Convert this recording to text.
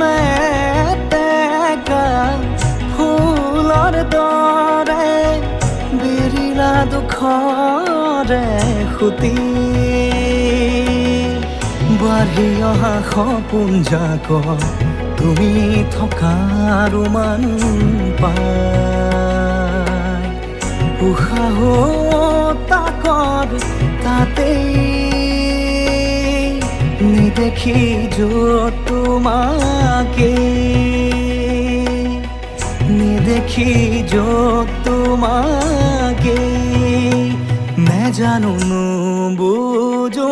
মেটেকা ফুলৰ দৰে বিৰিলা দুখৰে সুতি বাঢ়ি অহা সপোন জাক তুমি থকাৰ মান পাই উশাহ তাকৰ তাতেই নেদেখি য'ত তোমাকে নেদেখি য'ত তোমাকে নেজানো নুবুজো